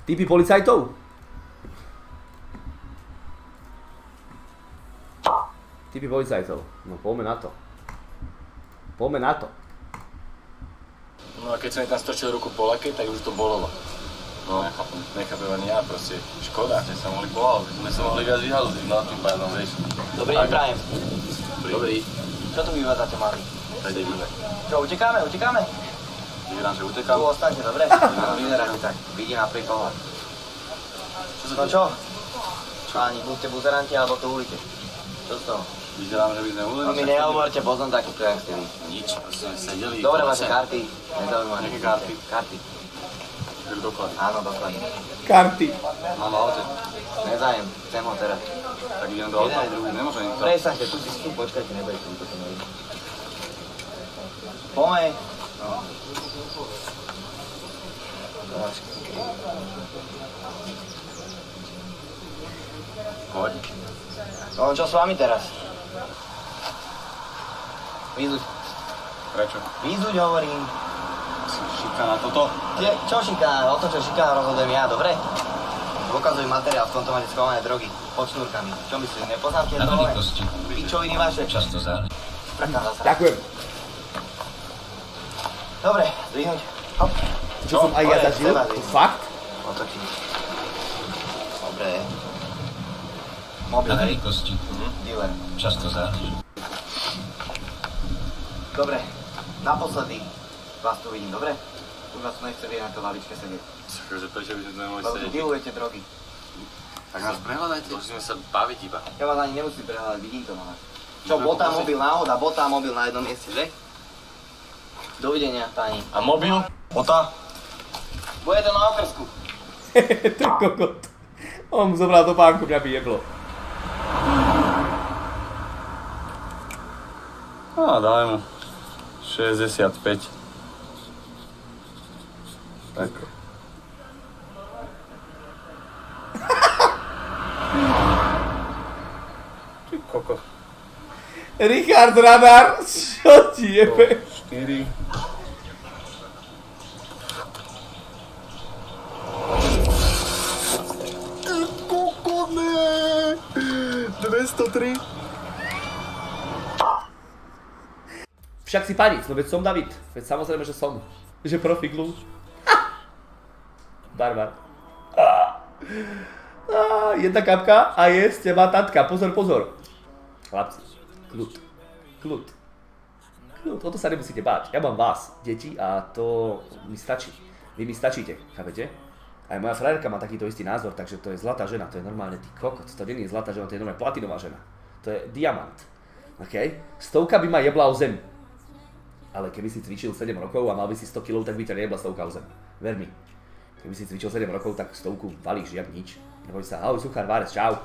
Typy policajtov? Typy policajtov. No poďme na to. Poďme na to. No a keď som mi tam strčil ruku po lake, tak už to bolelo. No nechápem ani ja, proste škoda, že sa mohli pohľadať, sme sa mohli viac vyhalúziť, no tým pádom, vieš. Dobrý deň, prajem. Dobrý. Čo tu vyvádzate, mali? Tak ideme. Čo, utekáme? Vyzerám, že utekám. Tu ostaňte, dobre? Vyzerajte tak, vidím na prvý pohľad. No čo? Páni, buďte buzeranti, alebo to ulite. Čo z toho? Vyzerám, že by sme No mi nehovorte potom takýto, jak ste vy. Nič, proste sme sedeli. Dobre, máte karty, nezaujímavé. Nejaké karty? Karty. Doklady. Áno, doklady. Karty. Mám v aute. Nezájem, chcem ho teraz. Tak idem do auta, nemôžem im to. Prestaňte, tu si s tým počkajte, nebudete mi to mali. Poďme. No. Poď. No čo s vami teraz? Výzuť. Prečo? Výzuť hovorím. Šikana toto? Čo šikána? O to, čo šikána rozhodujem ja, dobre? Dôkazový materiál, v tomto máte schované drogy. Pod šnúrkami. Čo myslíte, nepoznám tie drogy? Pičoviny vaše. Často záleží. Prekám zasa. Ďakujem. Dobre, zdvihnúť. Hop. Čo som aj ja zažil? To fakt? Otočím. Dobre. Mobil, hej? Dealer. Často záleží. Dobre, naposledy vás tu vidím, dobre? Už vás tu nechce vidieť na to lavičke sedieť. Takže prečo by sme tu nemohli Lebo tu sedieť? dealujete drogy. Tak nás prehľadajte. Musíme sa baviť iba. Ja vás ani nemusím prehľadať, vidím to na vás. Čo, botá mobil náhoda, botá mobil na jednom mieste, že? Dovidenia, páni. A mobil? Ota? Bude to na okrsku. To je kokot. On mu zobral do pánku, mňa by jeblo. No, daj mu. 65. Tak. Ty koko. Richard Radar, čo ti jebe? 4. Kokone! 203. Však si panic, no veď som David. Veď samozrejme, že som. Že profi glú. Barbar. Jedna kapka a je z teba tatka. Pozor, pozor. Chlapci, kľud. Kľud. Kľud, o to sa nemusíte báť. Ja mám vás, deti, a to mi stačí. Vy mi stačíte, chápete? Aj moja frajerka má takýto istý názor, takže to je zlatá žena, to je normálne ty kokot. To nie je zlatá žena, to je normálne platinová žena. To je diamant. OK? 100 by ma jebla o zem. Ale keby si cvičil 7 rokov a mal by si 100 kg, tak by ťa nejebla 100 o zem. Ver mi. Keby si cvičil 7 rokov, tak 100 valíš jak nič. Neboj sa, ahoj suchár, várec, čau.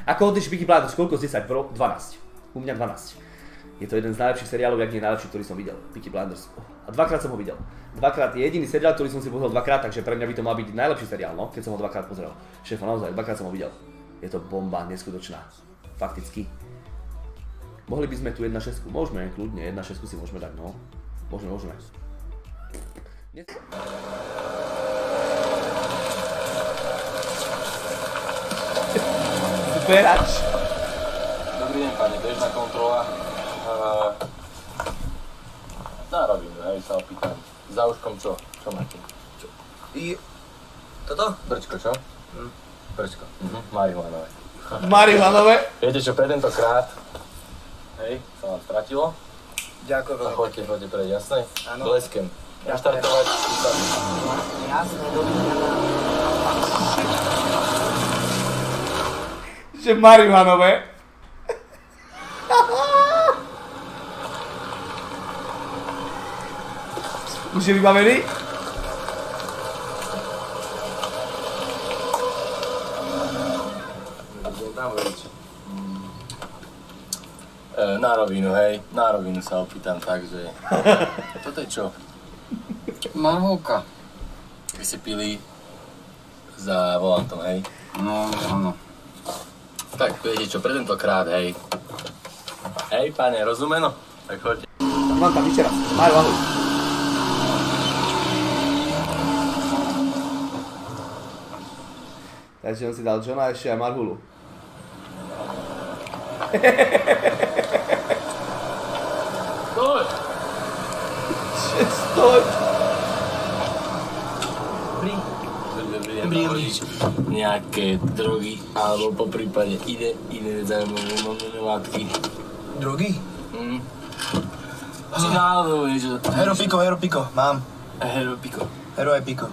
Ako hodíš Peaky Blinders, koľko z 10, bro? 12. U mňa 12. Je to jeden z najlepších seriálov, jak nie najlepší, ktorý som videl. Peaky Blinders. A dvakrát som ho videl. Dvakrát je jediný seriál, ktorý som si pozrel dvakrát, takže pre mňa by to mal byť najlepší seriál, no, keď som ho dvakrát pozrel. Šéfa, naozaj, dvakrát som ho videl. Je to bomba, neskutočná. Fakticky. Mohli by sme tu 1.6, môžeme, kľudne, 1.6 si môžeme dať, no. Môžeme. Zberač. Dobrý deň, pani, bežná kontrola. Narobím, hej, sa opýtam. Za uškom čo? Čo máte? Toto? Brčko, čo? Brčko. Marihuanové. Marihuanové. Viete čo, pre tentokrát, hej, sa vám stratilo. Ďakujem A veľmi. choďte preč, jasné? Áno. Bleskem. Naštartovať. Jasné, dovidenia. Že marihuanové. Už je vybavený? Tam veď. Na rovinu, hej. Na rovinu sa opýtam, takže... Toto je čo? Marhovka. Vy ste pili za volantom, hej? No, áno. Tak, viete čo, pre tentokrát, hej. Hej, pane, rozumeno? Tak choďte. Mám tam ešte raz. Mario, ahoj. Takže on si dal Johna a ešte aj Marhulu. Stoj! Stoj! Dobrý. Nejaké drogy, alebo po prípade iné zaujímavé látky. Drogy? Si náhodou niečo... Hero Pico, mám. Hero Pico. Hero aj Pico.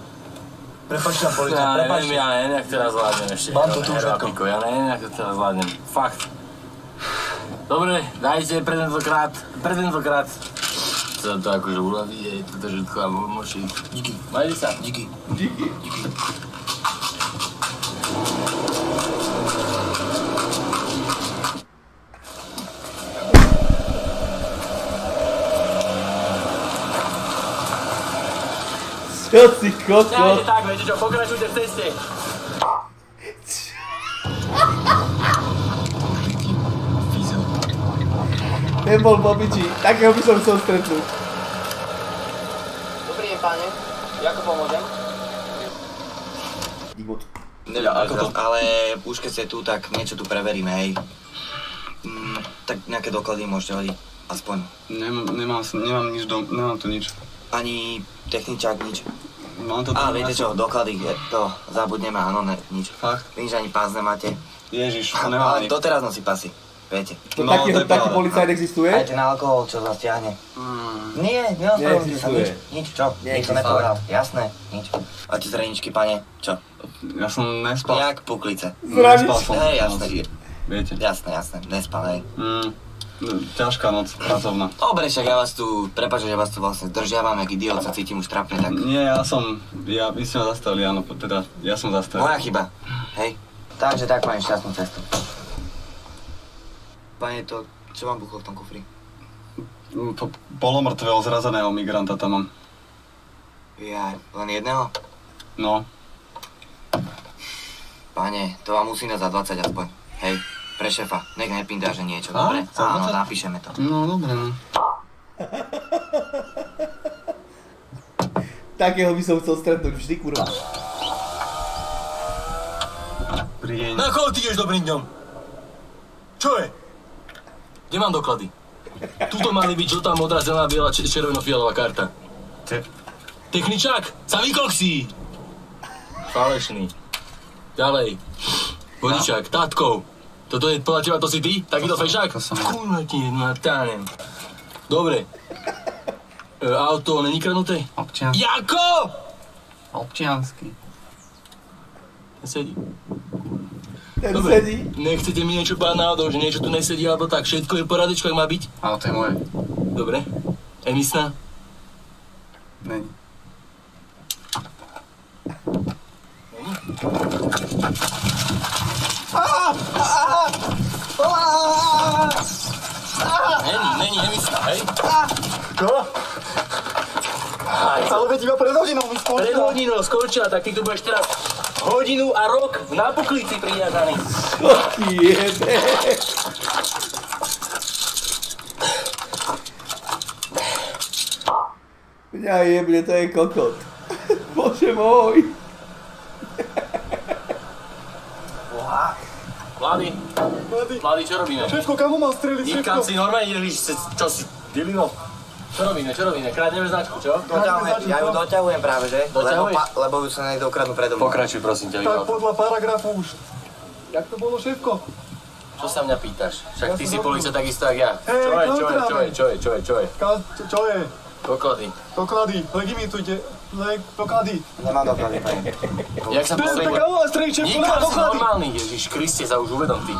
Prepačte vám, policajt, Ja prepačte. neviem, jak teraz zvládnem ešte. Mám to tu Hero všetko. Pico, ja neviem, jak to teraz zvládnem. Fakt. Dobre, dajte pre tentokrát. Chcem to akože uľaviť, aj toto všetko a moči. Díky. Majte sa. Díky. Čo si kokot? Dajte tak, viete čo, pokračujte v ceste. Ten bol popiči, takého by som chcel stretnúť. Dobrý deň, páne. Ako pomôžem? Igmut. Neviem, ako to, ale už keď ste tu, tak niečo tu preveríme, hej. Tak nejaké doklady môžete hodiť, aspoň. Nemám tu nič. Ani techničák, nič. Mám to Á, viete čo, doklady, to zabudneme, áno, nič. Fakt? Vy ani pás nemáte. Ježiš, to nemám Ale ani. doteraz nosí pasy, viete. To No, taký to je pravda. policajt existuje? Aj ten alkohol, čo vás ťahne. Nie, neospravedlňujte sa, Neexistuje. nič, čo? Nikto nepovedal, jasné, nič. A tie zreničky, pane, čo? Ja som nespal. Jak puklice. Nespal som. Hej, jasné, Viete. jasné, nespal, hej. Ťažká noc, pracovná. Dobre, však ja vás tu, prepáč, že vás tu vlastne zdržiavam, jak idiot, sa cítim už trapne, tak... Nie, vy ste ma zastavili, áno, teda ja som zastavil. Moja chyba, hej. Takže tak, pane, šťastnú cestu. Pane, to, čo vám buchlo v tom kufri? Polomrtvého zrazeného migranta tam mám. Ja, len jedného? No, Pane, to vám musí dať za 20 aspoň, hej. Pre šefa, nech nepindá, že niečo, Á, dobre? za Áno, 20? napíšeme to. no dobre, no. Takého by som chcel stretnúť vždy, kurva. Prídeň. Na koho ty ideš dobrým dňom? Čo je? Kde mám doklady? Tuto mali byť žltá, modrá, zelená, biela, červeno-fialová karta. Techničák? Sa vykoksí! Falešný. Ďalej. Vodičák, tátkov. Toto je podľa teba, to si ty? Takýto fejšák? to som. Kurva ti natánem. Dobre. Auto není kradnuté? Občiansky. Jako? Občiansky. Sedí. Ten Dobre, sedí. nechcete mi niečo báť náhodou, že niečo tu nesedí alebo tak, všetko je v porádečku, ak má byť? Áno, to je moje. Dobre. Emisná? Není. Není emisná, hej? Čo? Ale veď iba pred hodinou mi Pred hodinou skončila, tak ty tu budeš teraz hodinu a rok na poklici priviazaný. Čo ti jebe? Mňa jebne, to je kokot. Bože môj. Mladý, čo robíme? Šéfko, kamo mám streliť, Nikam si normálne ideš, čo si, dilino? Čo robíme? Krádneme značku, čo? Ja ju doťahujem práve, že? Doťahuješ? Lebo ju sa niekto ukradnú predo mnou. Pokračuj, prosím ťa, Tak Ivo. podľa paragrafu už. Jak to bolo, šéfko? Čo sa mňa pýtaš? Však ty si policia takisto, jak ja. Hej, Čo je? Čo je? Doklady. Doklady, legitimujte. Doklady. Nemám doklady, pani. Jak sa Tak pozrie? ale strejček, Nikam nemá si doklady. normálny, Ježiš Kriste, sa už uvedom ty.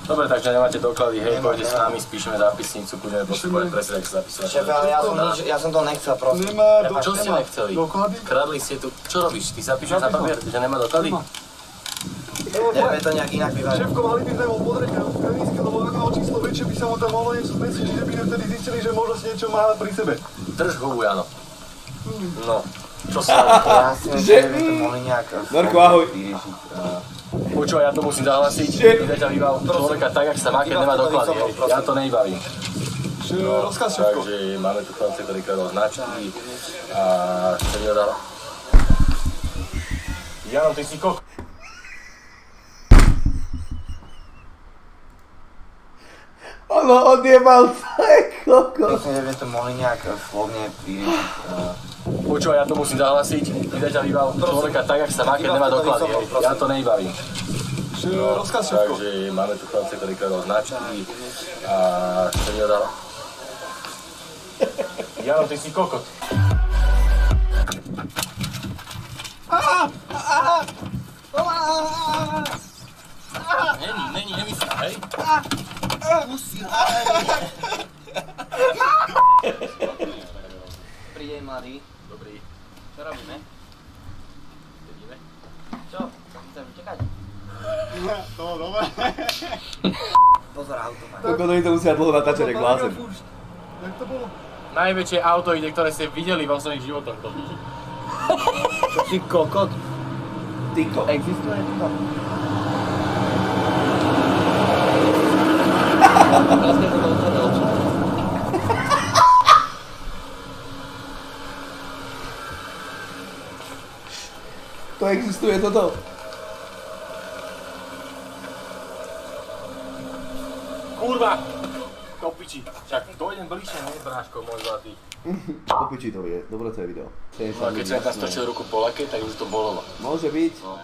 Dobre, takže nemáte doklady, hej, poďte s nami, spíšeme zápisnicu, budeme postupovať presne, ak sa zapisovať. Šéfe, ale ja som to nechcel, prosím. Nemá Prepáč. Čo ste nechceli? Doklady? Kradli ste tu, čo robíš? Ty zapíšeš na papier, že nemá doklady? Neviem to nejak inak bývať. Šéfko, mali by sme ho pozrieť na prevízke, lebo ako o číslo väčšie by sa mu tam mohlo niečo zmesiť, že by sme vtedy zistili, že možno si niečo má pri sebe. Drž hubu, Jano. No, čo sa... Ja si myslím, že by to mohli nejak... Norko, ahoj. Počúvaj, ja to musím zahlasiť, ide ťa vybav človeka tak, jak sa má, keď nemá doklady, hej. Ja to nejbavím. Rozkaz, šéfko. Takže máme tu chlapce, ktorý kradol značky a čo mi dal. Jano, ty si kok... No odjebal sa, kokos. Myslím, že by to mohli nejak slovne vyriešiť. Počúvaj, ja to musím zahlasiť. Vydať a vybav človeka tak, jak sa má, keď nemá doklady. hej. Ja to nevybavím. Rozkaz všetko. Takže máme tu chlapce, ktorý kradol značky a čo nedal. Jano, ty si kokot. Není, nemyslím, hej? Príde mladý. Dobrý. Čo robíme? Vidíme. Čo? Chcem utekať? No, dobre. Pozor, auto má. Kokos, oni to musia dlho natáčať, jak blázen. Jak to bolo? Najväčšie auto ide, ktoré ste videli vo svojich životoch. Ty kokot. Tyko. Existuje to? Vlastne to otvorené oči. To existuje toto. Kurva! Kopiči. Však dojdem bližšie, nie bráško môj zlatý. Opiči to je, dobre to je video. No a keď som tam strčil ruku po lake, tak už to bolelo. Môže byť. No.